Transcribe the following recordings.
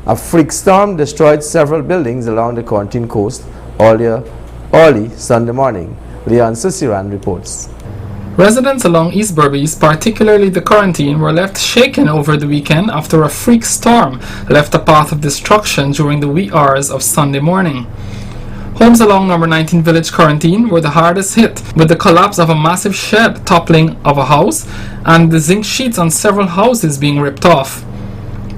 A freak storm destroyed several buildings along the quarantine coast early Sunday morning. Leon Susiran reports. Residents along East Berbice, particularly the quarantine, were left shaken over the weekend after a freak storm left a path of destruction during the wee hours of Sunday morning. Homes along number 19 Village Quarantine were the hardest hit, with the collapse of a massive shed toppling of a house and the zinc sheets on several houses being ripped off.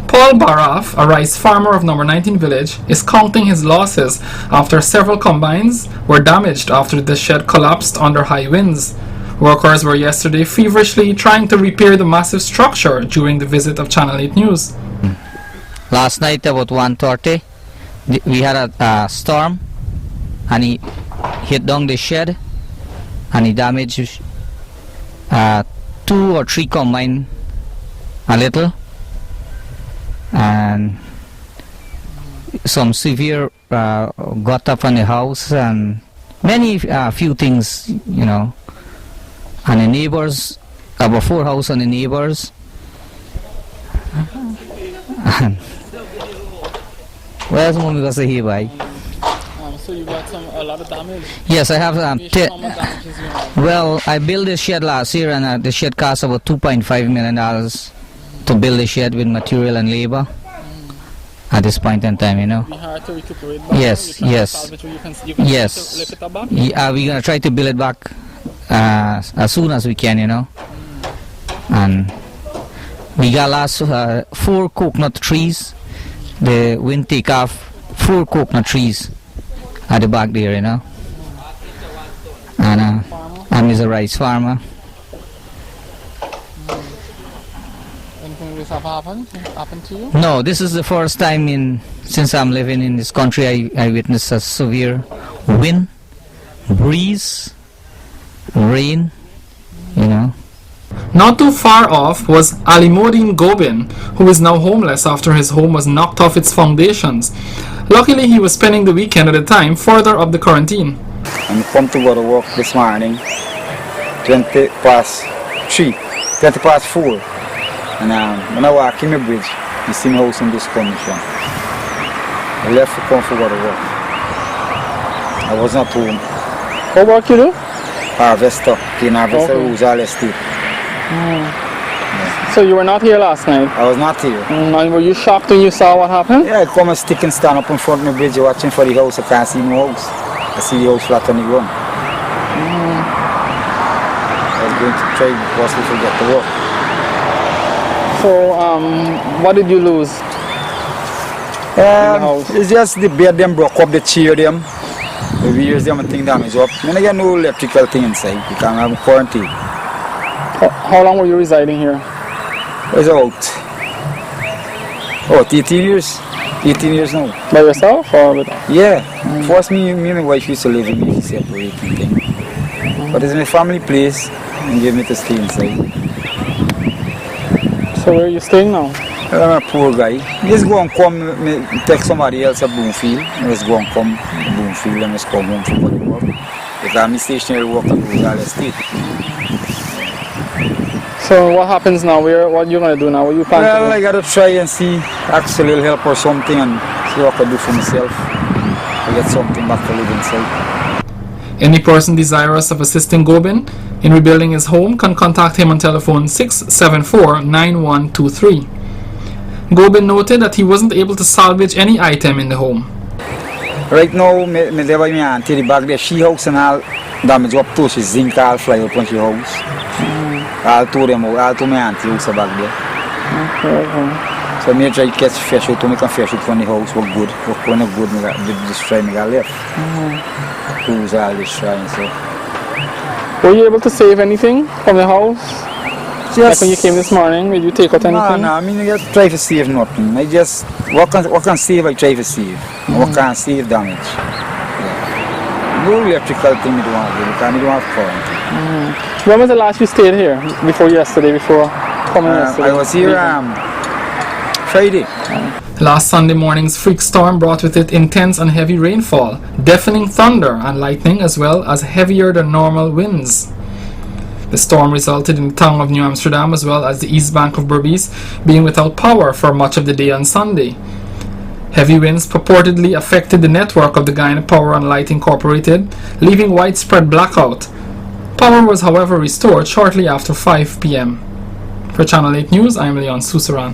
Paul Baraf, a rice farmer of number 19 Village, is counting his losses after several combines were damaged after the shed collapsed under high winds. Workers were yesterday feverishly trying to repair the massive structure during the visit of Channel 8 News. Last night about 1:30, we had a storm, and he hit down the shed, and he damaged 2 or 3 combine a little, and some severe got up on the house, and many few things, you know. And the neighbors, about 4 houses on the neighbors. Where's mommy going to say here, bye? So you got a lot of damage? Yes, I have. How much damages you have? Well, I built the shed last year, and the shed cost about $2.5 million to build the shed with material and labor. At this point in time, you know. It's hard to recuperate back. Yes, yes. You can Yes. lift it up back? Yeah, we're going to try to build it back as soon as we can, you know. And we got last 4 coconut trees. The wind take off 4 coconut trees at the back there, you know. And I'm a rice farmer. Anything like this have happened to you? No, this is the first time since I'm living in this country I witnessed a severe wind, breeze, rain, you know. Not too far off was Alimodin Gobin, who is now homeless after his home was knocked off its foundations. Luckily, he was spending the weekend at a time further up the quarantine. I come to go to work this morning, 20 past 4. And when I walk in the bridge, I see my house in this condition. I left to come to go to work. I was not home. What work you do? Harvester, who's all estate. So you were not here last night? I was not here. And were you shocked when you saw what happened? Yeah, I come and stick and stand up in front of the bridge watching for the house. I can't see no house. I see the house flat on the ground. I was going to try possibly to get to work. So, what did you lose? It's just the bed them broke up, the chair them. The wheels them and thing damaged up. And I get no electrical thing inside because I'm quarantined. How long were you residing here? I was out 18 years. 18 years now. By yourself or with? Yeah. First me and my wife used to live in the separate thing. But it's my family place and gave me to stay inside. So where are you staying now? I'm a poor guy. Just go and come, take somebody else at Bloomfield. Just go and come to Bloomfield and just come home for work. Because I'm stationary work at the estate. So what happens now? What are you going to do now? What you plan to do? I gotta try and see, actually help or something and see what I can do for myself. To get something back to live inside. Any person desirous of assisting Gobin in rebuilding his home can contact him on telephone 674-9123. Gobin noted that he wasn't able to salvage any item in the home. Right now, me live with my auntie, the back there, she house and all damage up too. She's zinc all fly up on she house. All two them out, all to my auntie house back there. Okay. So me try to catch fish out to make a fish out from the house, work good. Work when good, me got destroy me got left. Who's all destroying, so. Were you able to save anything from the house? Like when you came this morning, did you take out anything? No, I mean I try to save nothing. I just, what can save, I try to save. What can't save damage. Yeah. No electrical thing I don't want to do, because I don't have current. When was the last you stayed here? Before yesterday, before coming yesterday? I was here Friday. Last Sunday morning's freak storm brought with it intense and heavy rainfall, deafening thunder and lightning, as well as heavier than normal winds. The storm resulted in the town of New Amsterdam as well as the east bank of Berbice being without power for much of the day on Sunday. Heavy winds purportedly affected the network of the Guyana Power and Light Incorporated, leaving widespread blackout. Power was however restored shortly after 5 p.m. For Channel 8 News, I am Leon Susaran.